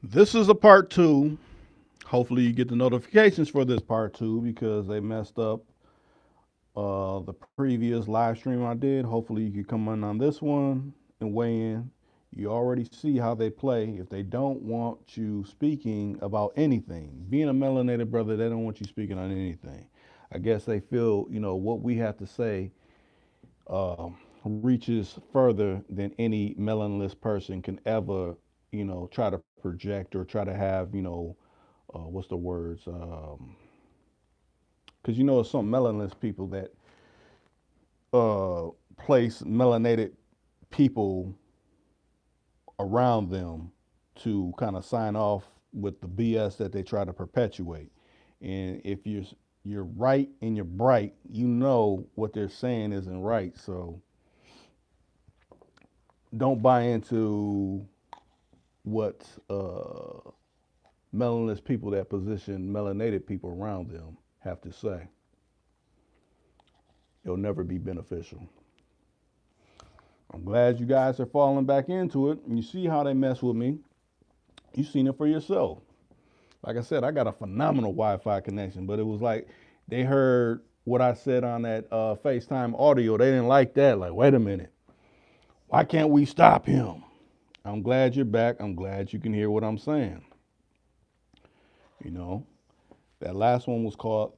This is a part two. Hopefully, you get the notifications for this part two because they messed up the previous live stream I did. Hopefully, you can come in on this one and weigh in. You already see how they play. If they don't want you speaking about anything, being a melanated brother, they don't want you speaking on anything. I guess they feel, what we have to say uh, reaches further than any melanless person can ever, try to project or try to have, what's the words? Because some melanless people that uh, place melanated people around them to kind of sign off with the BS that they try to perpetuate. And if you're right and you're bright, you know what they're saying isn't right. So don't buy into what melanless people that position melanated people around them have to say. It'll never be beneficial. I'm glad you guys are falling back into it. And you see how they mess with me. You've seen it for yourself. Like I said, I got a phenomenal Wi-Fi connection, but it was like they heard what I said on that FaceTime audio. They didn't like that. Like, wait a minute, why can't we stop him? I'm glad you're back. I'm glad you can hear what I'm saying. You know, that last one was called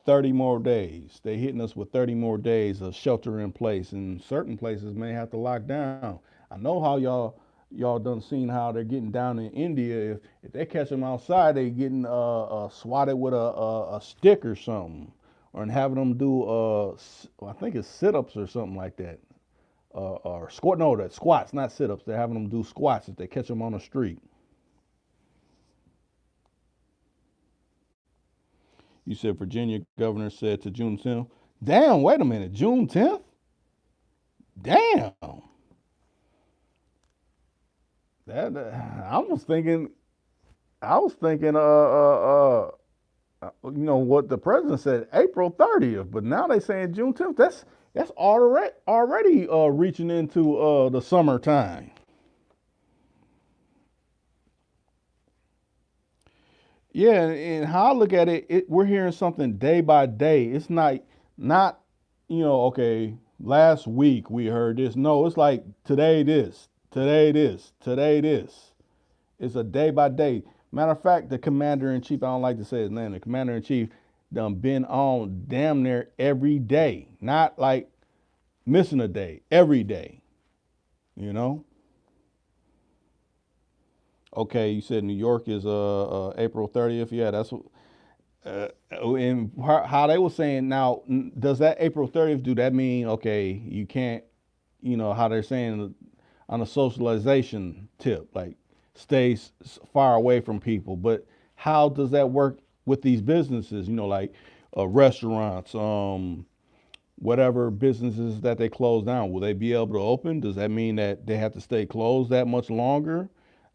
30 more days. They hitting us with 30 more days of shelter in place, and certain places may have to lock down. I know how y'all done seen how they're getting down in India. If they catch them outside, they getting swatted with a stick or something, or having them do I think it's sit ups or something like that. Or squat, no, that squats, not sit ups. They're having them do squats if they catch them on the street. You said Virginia governor said to June 10th. Damn, wait a minute, June 10th? Damn. That I was thinking what the president said April 30th, but now they saying June 10th. That's already reaching into the summertime. Yeah, and how I look at it, we're hearing something day by day. It's not okay, last week we heard this. No, it's like today this, today this, today this. It's a day by day. Matter of fact, the commander in chief, I don't like to say his name, the commander in chief done been on damn near every day. Not like missing a day, every day, you know? Okay, you said New York is April 30th. Yeah, that's what and how they were saying now, does that April 30th, do that mean, okay, you can't, how they're saying on a socialization tip, like stay far away from people. But how does that work with these businesses, like restaurants, whatever businesses that they close down? Will they be able to open? Does that mean that they have to stay closed that much longer?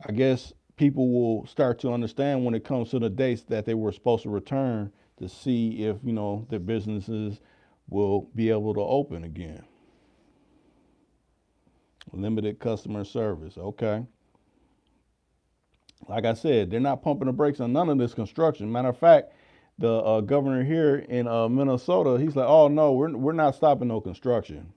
I guess people will start to understand when it comes to the dates that they were supposed to return to see if, their businesses will be able to open again. Limited customer service. Okay. Like I said, they're not pumping the brakes on none of this construction. Matter of fact, the governor here in Minnesota, he's like, "Oh no, we're not stopping no construction."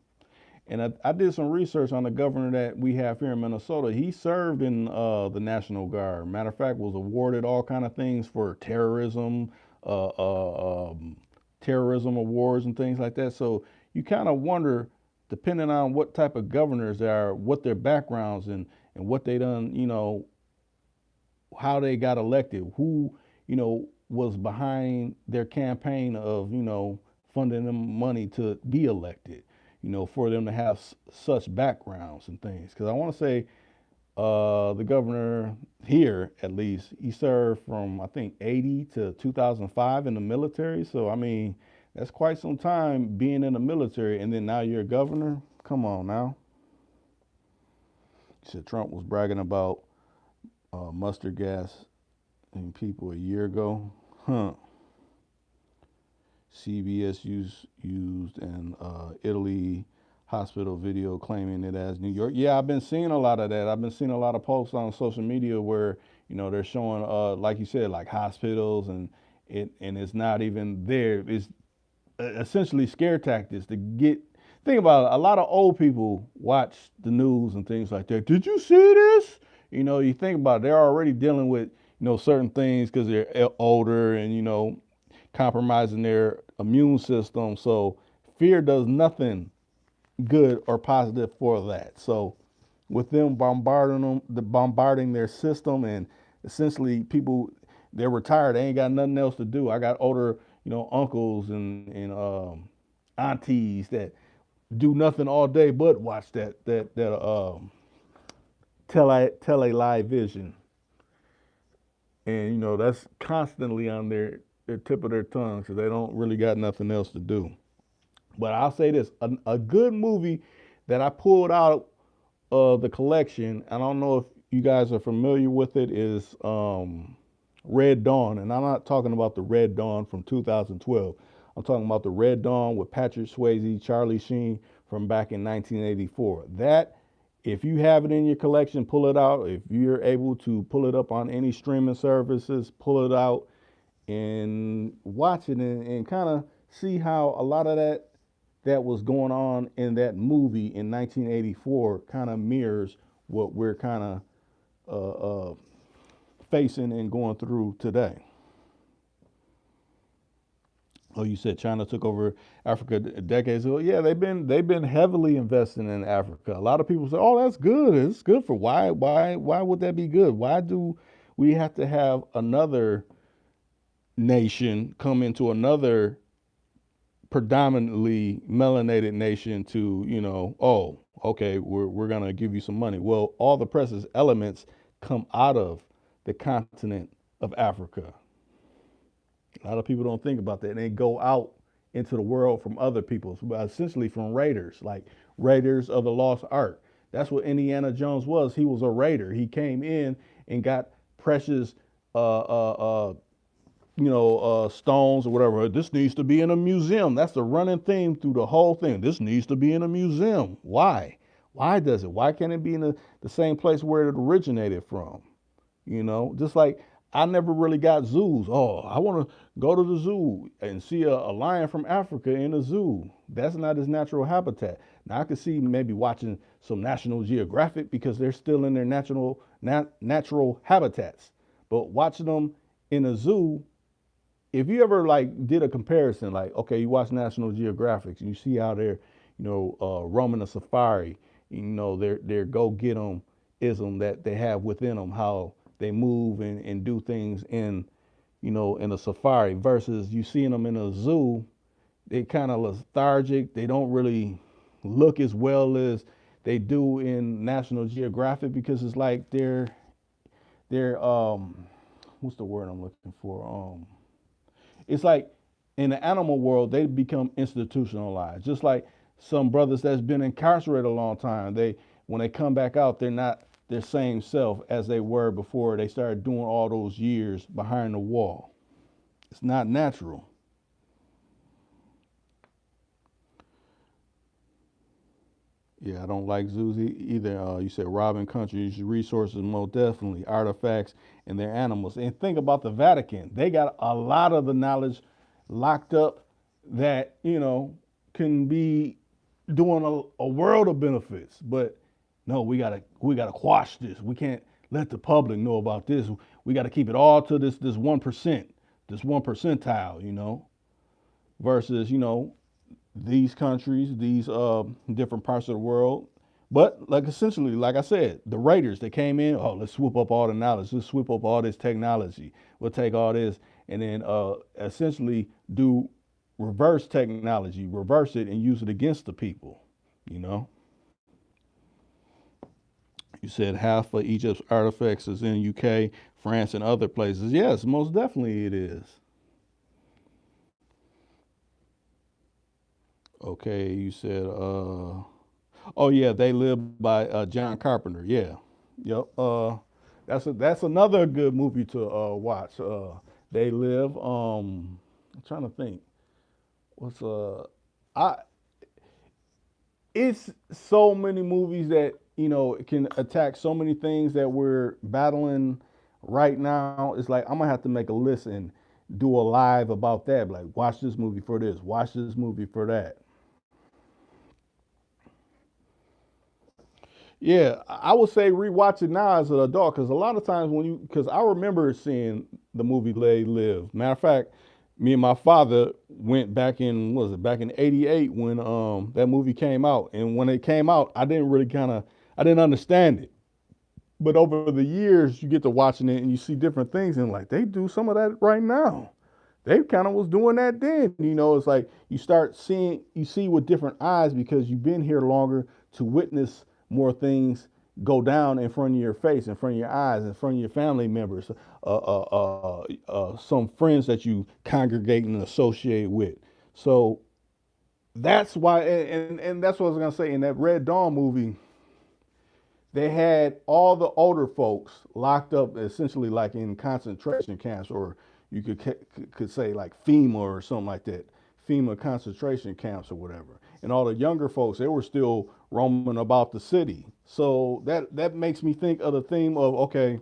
And I did some research on the governor that we have here in Minnesota. He served in the National Guard. Matter of fact, was awarded all kind of things for uh, uh, um, terrorism awards and things like that. So you kind of wonder, depending on what type of governors they are, what their backgrounds and what they done, how they got elected, who, was behind their campaign of, funding them money to be elected, for them to have such backgrounds and things. Because I want to say the governor here, at least, he served from, I think, 80 to 2005 in the military. So, I mean, that's quite some time being in the military. And then now you're a governor. Come on now. He said Trump was bragging about mustard gas in people a year ago. Huh. CBS used an Italy hospital video claiming it as New York. Yeah, I've been seeing a lot of that. I've been seeing a lot of posts on social media where You know, they're showing, like you said, like hospitals, and it's not even there. It's essentially scare tactics to get. Think about it, a lot of old people watch the news and things like that. Did you see this? You know, you think about it, they're already dealing with certain things because they're older and compromising their immune system. So fear does nothing good or positive for that. So with them bombarding their system, and essentially people, they're retired, they ain't got nothing else to do. I got older, uncles and aunties that do nothing all day but watch that tele live vision, and that's constantly on their tip of their tongue, so they don't really got nothing else to do. But I'll say this: a good movie that I pulled out of the collection. I don't know if you guys are familiar with it. Is Red Dawn, and I'm not talking about the Red Dawn from 2012. I'm talking about the Red Dawn with Patrick Swayze, Charlie Sheen from back in 1984. That, if you have it in your collection, pull it out. If you're able to pull it up on any streaming services, pull it out and watch it, and kind of see how a lot of that was going on in that movie in 1984 kind of mirrors what we're kind of facing and going through today. Oh, you said China took over Africa decades ago. Yeah, they've been heavily investing in Africa. A lot of people say, "Oh, that's good. It's good for why would that be good? Why do we have to have another nation come into another predominantly melanated nation to, oh, okay, we're gonna give you some money." Well, all the precious elements come out of the continent of Africa. A lot of people don't think about that. And they go out into the world from other people's, but essentially from raiders, like Raiders of the Lost Ark. That's what Indiana Jones was. He was a raider. He came in and got precious uh, uh, uh, stones or whatever. This needs to be in a museum. That's the running theme through the whole thing. This needs to be in a museum. Why? Why does it? Why can't it be in the same place where it originated from? Just like I never really got zoos. Oh, I want to go to the zoo and see a lion from Africa in a zoo. That's not his natural habitat. Now I could see maybe watching some National Geographic because they're still in their natural habitats. But watching them in a zoo, if you ever like did a comparison, like okay, you watch National Geographic and you see how they're, roaming a safari, their go get 'em ism that they have within them, how they move and do things in a safari versus you seeing them in a zoo, they kind of lethargic. They don't really look as well as they do in National Geographic because it's like they're what's the word I'm looking for? It's like in the animal world, they become institutionalized. Just like some brothers that's been incarcerated a long time, they when they come back out, they're not their same self as they were before they started doing all those years behind the wall. It's not natural. Yeah, I don't like zoos either. You said robbing countries' resources, most definitely artifacts and their animals. And think about the Vatican; they got a lot of the knowledge locked up that can be doing a world of benefits. But no, we gotta quash this. We can't let the public know about this. We got to keep it all to this 1%, this 1 percentile. Versus these countries, these different parts of the world. But like essentially, like I said, the raiders that came in, oh, let's swoop up all the knowledge, let's swoop up all this technology. We'll take all this and then essentially do reverse technology, reverse it and use it against the people. You know, you said half of Egypt's artifacts is in UK, France, and other places. Yes, most definitely it is. Okay, you said oh yeah, They Live by John Carpenter. Yeah, yep. That's another good movie to watch. They Live. I'm trying to think. What's I it's so many movies that can attack so many things that we're battling right now, it's like I'm gonna have to make a list and do a live about that. Like, watch this movie for this, watch this movie for that. Yeah, I would say rewatch it now as an adult because a lot of times when you, because I remember seeing the movie They Live. Matter of fact, me and my father went back in, what was it, back in '88 when that movie came out. And when it came out, I didn't really I didn't understand it. But over the years, you get to watching it and you see different things and like they do some of that right now. They kind of was doing that then. It's like you start seeing, you see with different eyes because you've been here longer to witness more things go down in front of your face, in front of your eyes, in front of your family members, some friends that you congregate and associate with. So that's why, and that's what I was gonna say. In that Red Dawn movie, they had all the older folks locked up essentially like in concentration camps, or you could say like FEMA or something like that, FEMA concentration camps or whatever. And all the younger folks, they were still roaming about the city. So that makes me think of the theme of, okay,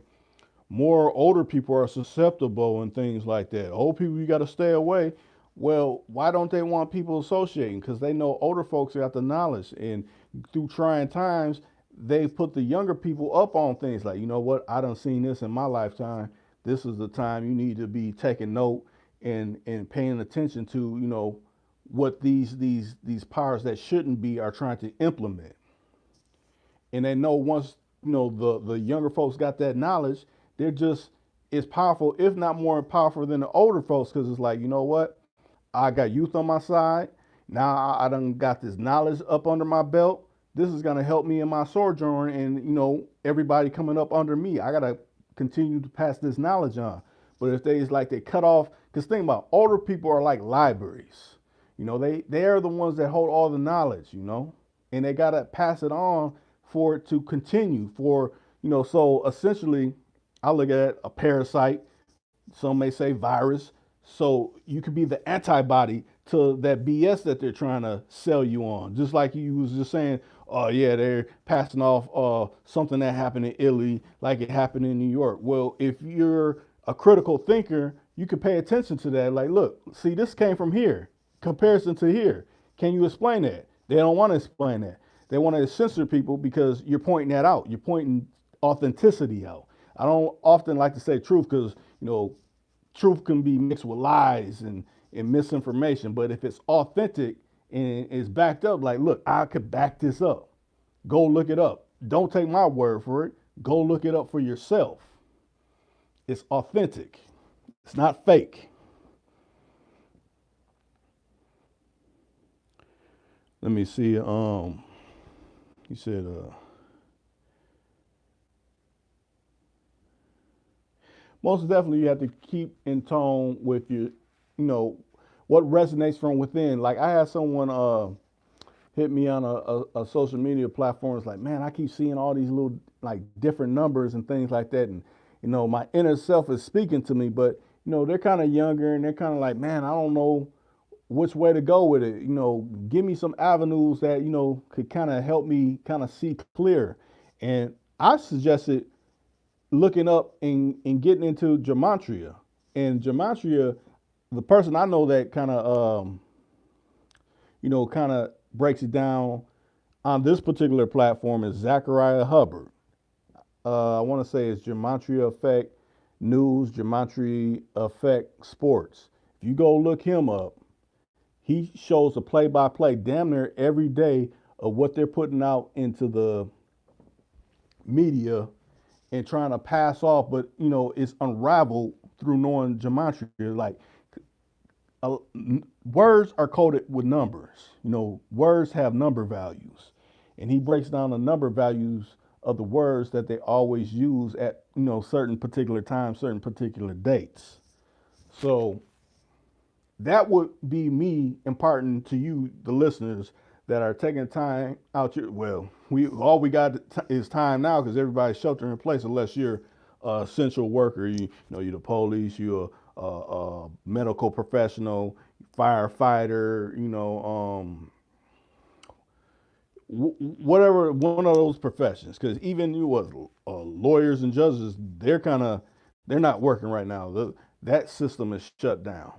more older people are susceptible and things like that. Old people, you got to stay away. Well, why don't they want people associating? Because they know older folks got the knowledge, and through trying times, they put the younger people up on things like, you know what, I done seen this in my lifetime. This is the time you need to be taking note and paying attention to, what these powers that shouldn't be are trying to implement. And they know once the younger folks got that knowledge, they're just as powerful, if not more powerful than the older folks, because it's like, you know what, I got youth on my side. Now I done got this knowledge up under my belt. This is gonna help me in my sojourn, and everybody coming up under me. I gotta continue to pass this knowledge on. But if they is like they cut off, because think about older people are like libraries. They are the ones that hold all the knowledge. And they gotta pass it on for it to continue. So essentially, I look at a parasite, some may say virus. So you could be the antibody to that BS that they're trying to sell you on. Just like you was just saying, oh yeah, they're passing off something that happened in Italy like it happened in New York. Well, if you're a critical thinker, you could pay attention to that. Like, look, see, this came from here. Comparison to here. Can you explain that? They don't want to explain that. They want to censor people because you're pointing that out. You're pointing authenticity out. I don't often like to say truth because truth can be mixed with lies and misinformation. But if it's authentic and it's backed up, like, look, I could back this up. Go look it up. Don't take my word for it. Go look it up for yourself. It's authentic. It's not fake. Let me see. He said, most definitely you have to keep in tone with you know, what resonates from within. Like I had someone hit me on a social media platform. It's like, man, I keep seeing all these little like different numbers and things like that, and my inner self is speaking to me, but they're kind of younger and they're kind of like, man, I don't know which way to go with it. Give me some avenues that could kind of help me kind of see clear. And I suggested looking up and getting into gematria. And gematria, the person I know that kind of kind of breaks it down on this particular platform is Zachariah Hubbard. I want to say it's Gematria Effect News, Gematria Effect Sports. If you go look him up, he shows a play-by-play damn near every day of what they're putting out into the media and trying to pass off, but it's unraveled through knowing gematria. Like uh, words are coded with numbers. Words have number values, and he breaks down the number values of the words that they always use at certain particular times, certain particular dates. So that would be me imparting to you, the listeners that are taking time out your, well, we got is time now because everybody's sheltering in place unless you're a essential worker. You're the police, you're a medical professional, firefighter, whatever one of those professions. Because even you what lawyers and judges, they're kind of They're not working right now. That system is shut down.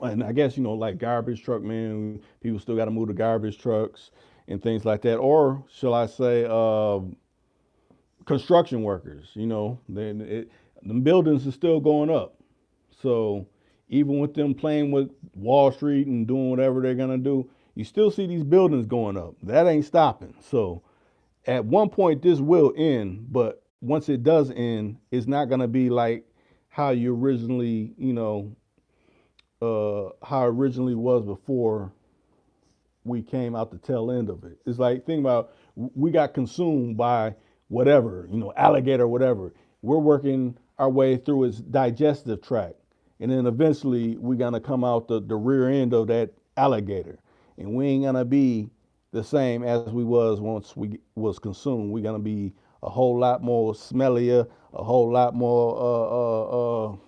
And I guess, like garbage truck man, people still got to move the garbage trucks and things like that. Or shall I say, construction workers? Then the buildings are still going up. So even with them playing with Wall Street and doing whatever they're gonna do, you still see these buildings going up. That ain't stopping. So at one point this will end, but once it does end, it's not gonna be like how you originally, how it originally was before we came out the tail end of it. It's like think about we got consumed by whatever, alligator, whatever. We're working our way through its digestive tract, and then eventually we're gonna come out the rear end of that alligator, and we ain't gonna be the same as we was once we was consumed. We're gonna be a whole lot more smellier, a whole lot more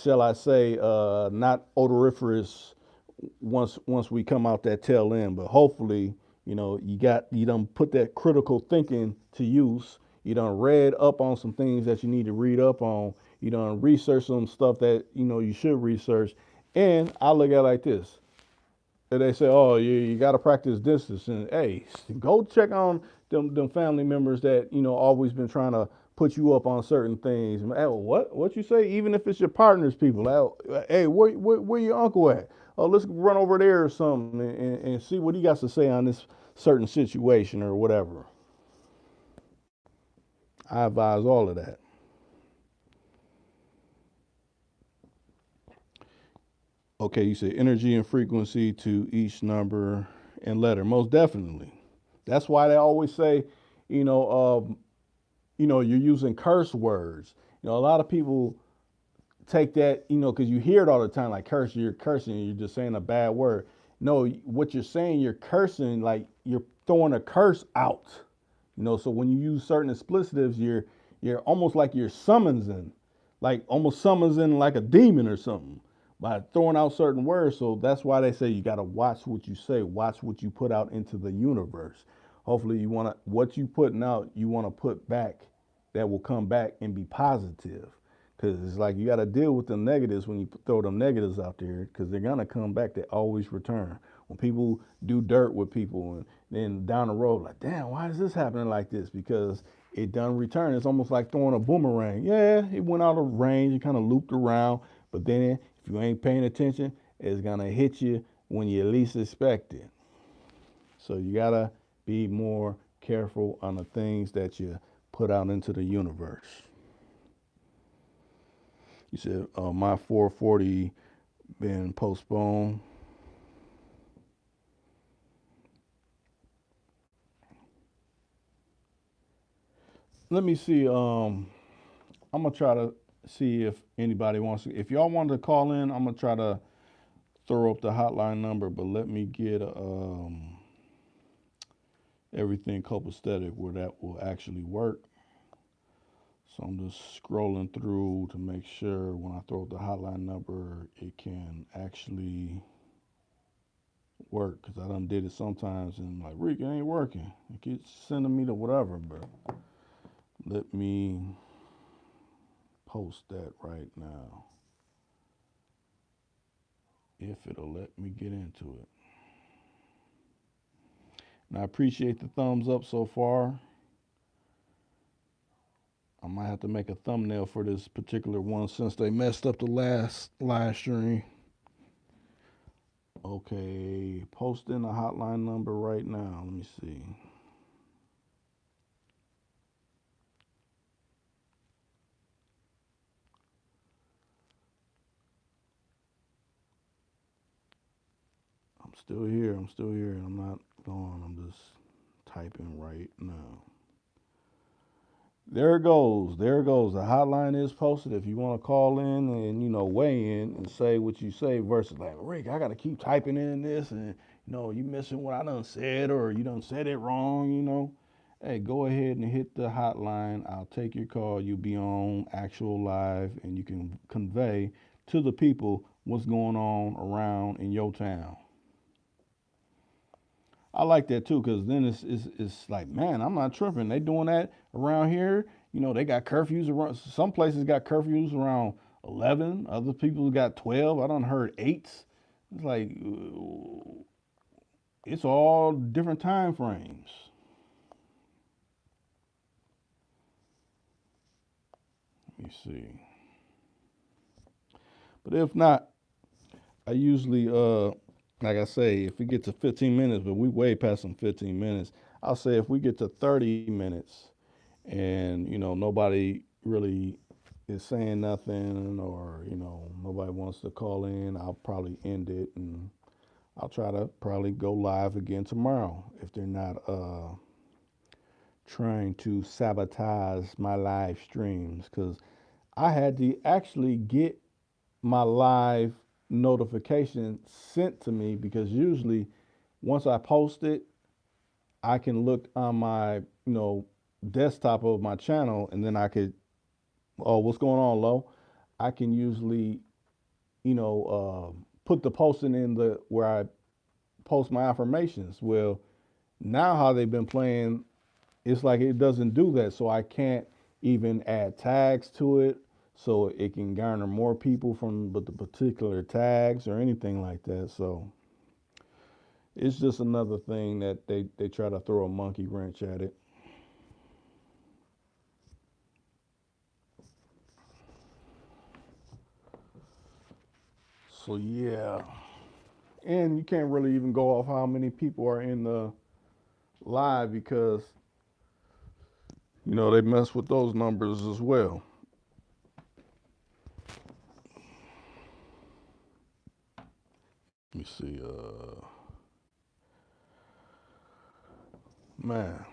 shall I say, not odoriferous once we come out that tail end. But hopefully, you done put that critical thinking to use. You done read up on some things that you need to read up on. You done research some stuff that you should research. And I look at it like this: if they say, "Oh, you got to practice distance," and hey, go check on them family members that always been trying to put you up on certain things. Hey, what you say? Even if it's your partner's people, hey, where your uncle at? Oh, let's run over there or something and see what he got to say on this certain situation or whatever. I advise all of that. Okay, you say energy and frequency to each number and letter. Most definitely. That's why they always say, you know, you're using curse words. A lot of people take that, because you hear it all the time, like cursing, you're cursing, you're just saying a bad word. No, what you're saying, you're cursing, like you're throwing a curse out. So when you use certain explicitives, you're almost like you're summoning, like almost summoning like a demon or something by throwing out certain words. So that's why they say you got to watch what you say, watch what you put out into the universe. Hopefully, what you putting out, you want to put back that will come back and be positive. Because it's like you got to deal with the negatives when you throw them negatives out there, because they're gonna come back. They always return. When people do dirt with people, and then down the road, like, damn, why is this happening like this? Because it done return. It's almost like throwing a boomerang. Yeah, it went out of range, it kind of looped around, but then if you ain't paying attention, it's gonna hit you when you least expect it. So you gotta be more careful on the things that you put out into the universe. You said my 440 been postponed. Let me see. I'm gonna try to see if anybody wants to. If y'all wanted to call in, I'm gonna try to throw up the hotline number. But let me get everything copacetic where that will actually work. So I'm just scrolling through to make sure when I throw up the hotline number, it can actually work. Cause I done did it sometimes and like Rick, it ain't working. It keeps sending me to whatever, but let me post that right now. If it'll let me get into it. And I appreciate the thumbs up so far. I might have to make a thumbnail for this particular one since they messed up the last live stream. Okay, posting a hotline number right now. Let me see. I'm still here. I'm still here. I'm not gone. I'm just typing right now. There it goes. There it goes. The hotline is posted. If you want to call in and weigh in and say what you say, versus like Rick, I gotta keep typing in this, and you missing what I done said, or you done said it wrong. Hey, go ahead and hit the hotline. I'll take your call. You'll be on actual live, and you can convey to the people what's going on around in your town. I like that too, because then it's like, man, I'm not tripping. They doing that around here, They got curfews around. Some places got curfews around 11. Other people got 12. I done heard 8s. It's like it's all different time frames. Let me see. But if not, I usually like I say, if we get to 15 minutes, but we way past some 15 minutes, I'll say if we get to 30 minutes and nobody really is saying nothing, or nobody wants to call in, I'll probably end it, and I'll try to probably go live again tomorrow if they're not trying to sabotage my live streams, because I had to actually get my live notification sent to me, because usually once I post it, I can look on my desktop of my channel, and then I could, oh, what's going on, Lo? I can usually put the posting in the where I post my affirmations. Well, now how they've been playing, it's like it doesn't do that, so I can't even add tags to it so it can garner more people from the particular tags or anything like that. So it's just another thing that they try to throw a monkey wrench at it. So yeah, and you can't really even go off how many people are in the live, because they mess with those numbers as well. Let me see. Man,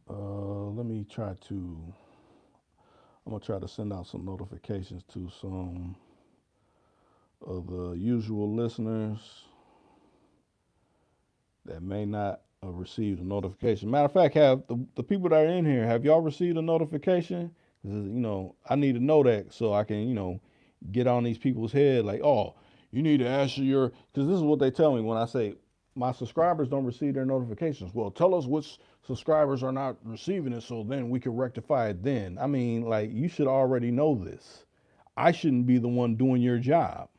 let me try to. I'm gonna try to send out some notifications to some of the usual listeners that may not have received a notification. Matter of fact, have the people that are in here, have y'all received a notification? 'Cause, I need to know that so I can, get on these people's head like, oh, you need to answer your, because this is what they tell me when I say my subscribers don't receive their notifications. Well, tell us which subscribers are not receiving it so then we can rectify it then. I mean, like, you should already know this. I shouldn't be the one doing your job.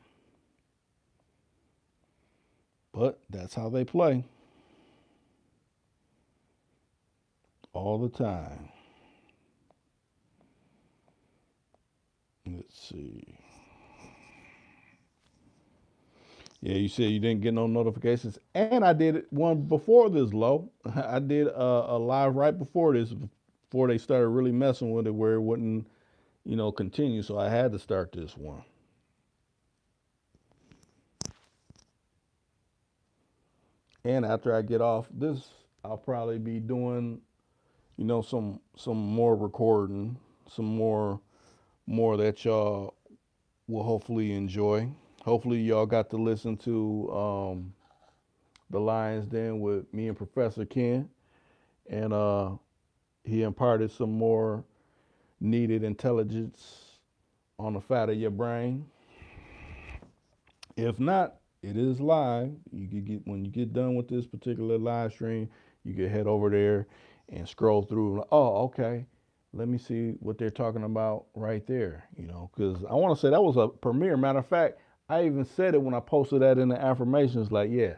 But that's how they play all the time. Let's see. Yeah, you said you didn't get no notifications, and I did one before this, Low. I did a live right before this, before they started really messing with it, where it wouldn't, continue. So I had to start this one. And after I get off this, I'll probably be doing, some more recording, some more that y'all will hopefully enjoy. Hopefully y'all got to listen to the Lions Den with me and Professor Ken, and he imparted some more needed intelligence on the fat of your brain. If not, it is live. You could get, when you get done with this particular live stream, you can head over there and scroll through. Oh, okay. Let me see what they're talking about right there. Because I want to say that was a premiere. Matter of fact, I even said it when I posted that in the affirmations. Like, yeah,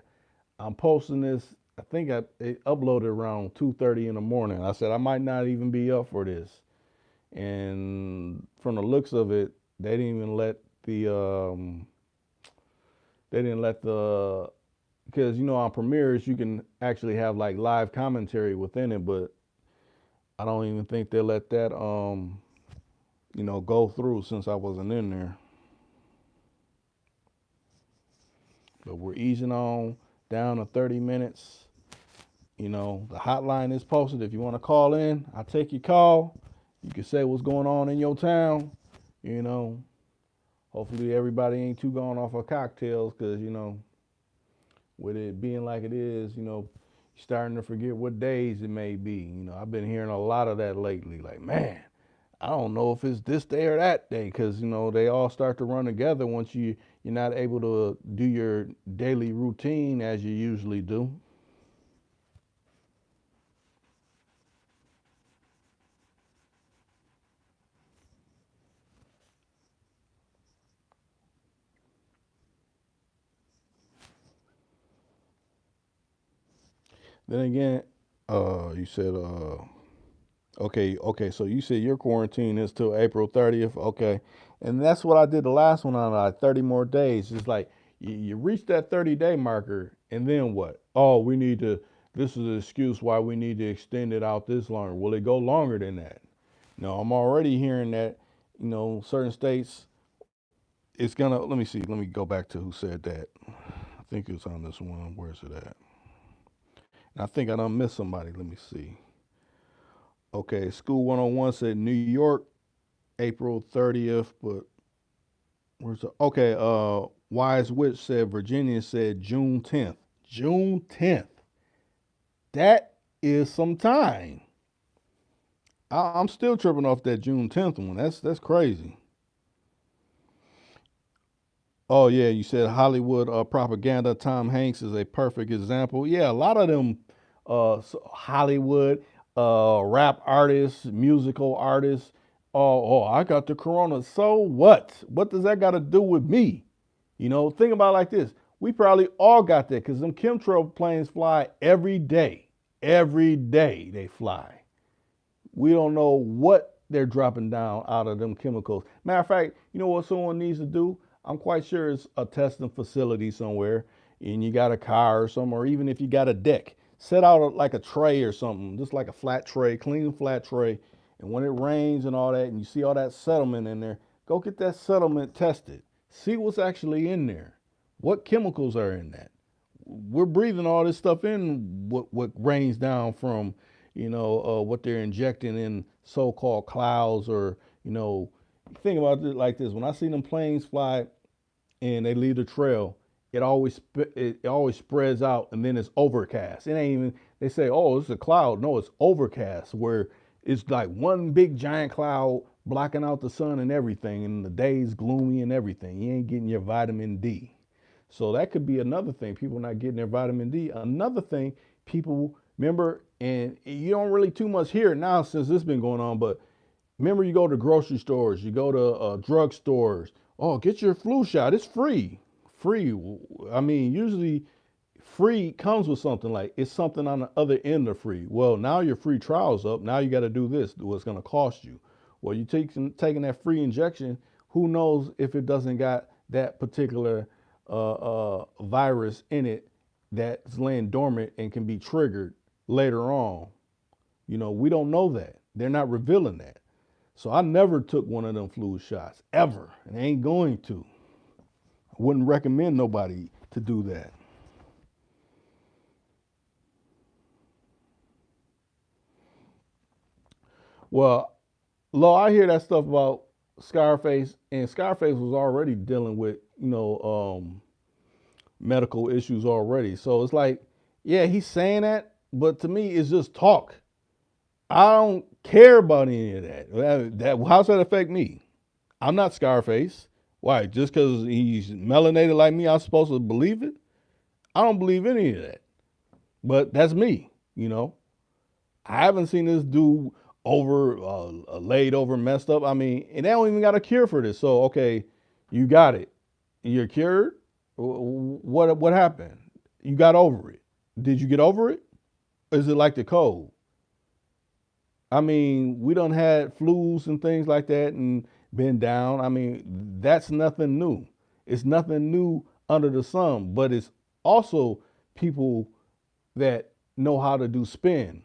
I'm posting this. I think it uploaded around 2:30 in the morning. I said I might not even be up for this, and from the looks of it, they didn't even let the they didn't let the because on premieres you can actually have like live commentary within it, but I don't even think they let that go through since I wasn't in there. But we're easing on down to 30 minutes. The hotline is posted. If you want to call in, I'll take your call. You can say what's going on in your town. You know, Hopefully everybody ain't too gone off of cocktails, because with it being like it is, you're starting to forget what days it may be. I've been hearing a lot of that lately. Like, man, I don't know if it's this day or that day, because they all start to run together once you're not able to do your daily routine as you usually do. Then again, you said, okay. So you said your quarantine is till April 30th. Okay, and that's what I did the last one on, like 30 more days. It's like you reach that 30-day marker, and then what? Oh, we need to. This is an excuse why we need to extend it out this longer. Will it go longer than that? No, I'm already hearing that. Certain states, it's gonna. Let me see. Let me go back to who said that. I think it was on this one. Where's it at? And I think I done missed somebody. Let me see. Okay, School 101 said New York, April 30th, but where's the okay, Wise Witch said Virginia said June 10th. June 10th. That is some time. I'm still tripping off that June 10th one. That's crazy. Oh yeah, you said Hollywood propaganda. Tom Hanks is a perfect example. Yeah, a lot of them Hollywood rap artists, musical artists. Oh, I got the corona. So what? What does that got to do with me? Think about it like this. We probably all got that because them chemtrail planes fly every day. Every day they fly. We don't know what they're dropping down out of them chemicals. Matter of fact, you know what someone needs to do? I'm quite sure it's a testing facility somewhere, and you got a car or something, or even if you got a deck, set out like a tray or something, just like a flat tray, clean flat tray. And when it rains and all that, and you see all that settlement in there, go get that settlement tested. See what's actually in there. What chemicals are in that? We're breathing all this stuff in what rains down from what they're injecting in so-called clouds, or think about it like this: when I see them planes fly and they leave the trail, it always spreads out, and then it's overcast. It ain't even, they say, oh, it's a cloud. No, it's overcast, where it's like one big giant cloud blocking out the sun and everything, and the day's gloomy and everything. You ain't getting your vitamin D. So that could be another thing. People not getting their vitamin D. Another thing, people remember, and you don't really too much hear it now since this been going on, but remember, you go to grocery stores, you go to drug stores. Oh, get your flu shot. It's free. Free. I mean, usually free comes with something, like it's something on the other end of free. Well, now your free trial's up. Now you got to do this. What's going to cost you? Well, you taking that free injection. Who knows if it doesn't got that particular virus in it that's laying dormant and can be triggered later on. We don't know that. They're not revealing that. So I never took one of them flu shots ever, and I ain't going to. I wouldn't recommend nobody to do that. Well, Lo, I hear that stuff about Scarface, and Scarface was already dealing with medical issues already. So it's like, yeah, he's saying that, but to me, it's just talk. I don't care about any of that. How's that affect me? I'm not Scarface. Why? Just because he's melanated like me, I'm supposed to believe it? I don't believe any of that. But that's me. I haven't seen this dude over laid over, messed up. I mean, and they don't even got a cure for this. So okay, you got it. You're cured. What happened? You got over it. Did you get over it? Is it like the cold? I mean, we done had flus and things like that and been down. I mean, that's nothing new. It's nothing new under the sun, but it's also people that know how to do spin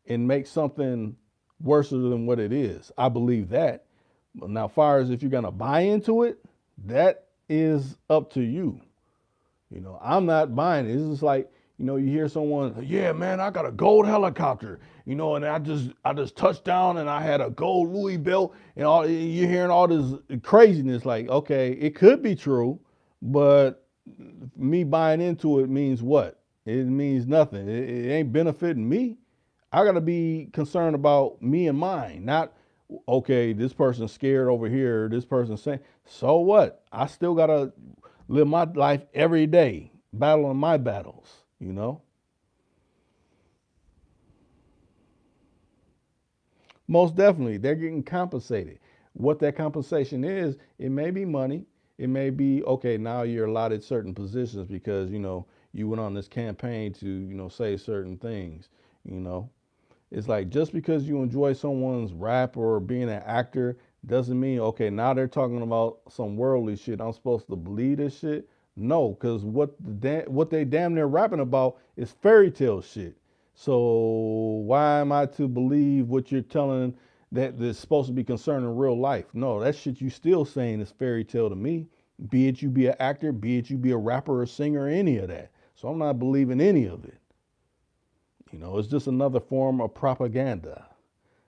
and make something worse than what it is. I believe that. Now, far as if you're gonna buy into it, that is up to you. I'm not buying it. It's just like, you hear someone, yeah, man, I got a gold helicopter, and I just touched down and I had a gold Louis belt, and all you're hearing all this craziness. Like, okay, it could be true, but me buying into it means what? It means nothing. It ain't benefiting me. I gotta be concerned about me and mine, not okay, this person's scared over here, this person's saying, so what? I still gotta live my life every day, battling my battles. Most definitely, they're getting compensated. What that compensation is, it may be money. It may be, okay, now you're allotted certain positions because, you went on this campaign to, say certain things, you know. It's like just because you enjoy someone's rap or being an actor doesn't mean, okay, now they're talking about some worldly shit, I'm supposed to believe this shit. No, because what they damn near rapping about is fairy tale shit. So why am I to believe what you're telling that is supposed to be concerning real life? No, that shit you still saying is fairy tale to me. Be it you be an actor, be it you be a rapper or singer, or any of that. So I'm not believing any of it. It's just another form of propaganda.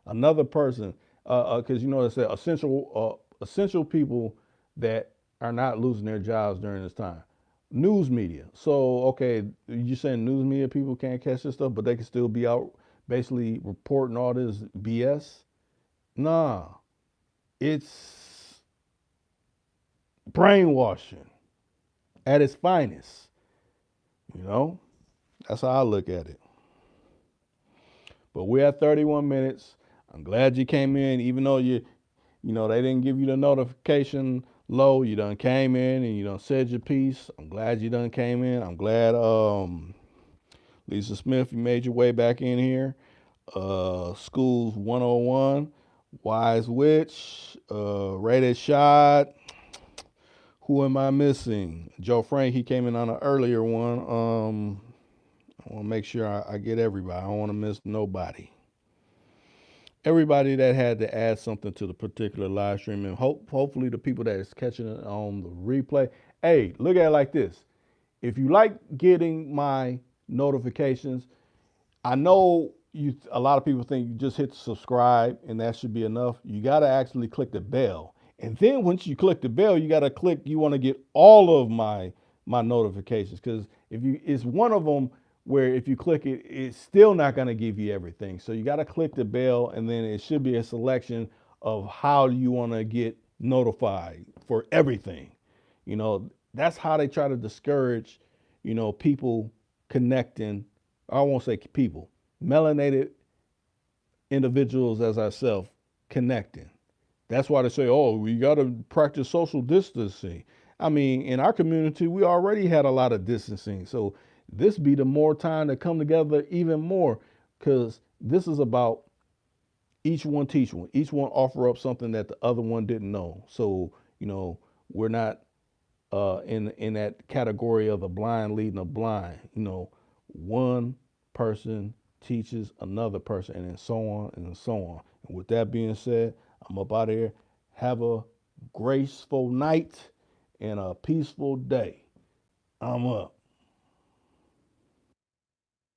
Another person, because they say essential people that are not losing their jobs during this time. News media. So okay, you saying news media people can't catch this stuff, but they can still be out basically reporting all this BS? Nah, it's brainwashing at its finest. You know, that's how I look at it. But we're at 31 minutes. I'm glad you came in, even though they didn't give you the notification low. You done came in and you done said your piece. I'm glad you done came in. I'm glad, Lisa Smith, you made your way back in here. Schools 101, Wise Witch, Rated Shot. Who am I missing? Joe Frank, he came in on an earlier one. I want to make sure I get everybody. I don't want to miss nobody. Everybody that had to add something to the particular live stream, and hopefully the people that is catching it on the replay. Hey, look at it like this. If you like getting my notifications, I know a lot of people think you just hit subscribe and that should be enough. You got to actually click the bell. And then once you click the bell, you got to click, you want to get all of my notifications, because it's one of them where if you click it, it's still not going to give you everything. So you got to click the bell, and then it should be a selection of how you want to get notified for everything. That's how they try to discourage, people connecting. I won't say people, melanated individuals as ourselves connecting. That's why they say, oh, we got to practice social distancing. I mean, in our community, we already had a lot of distancing. So this be the more time to come together even more, because this is about each one teach one. Each one offer up something that the other one didn't know. So, we're not in that category of the blind leading the blind. One person teaches another person, and then so on and so on. And with that being said, I'm up out of here. Have a graceful night and a peaceful day. I'm up.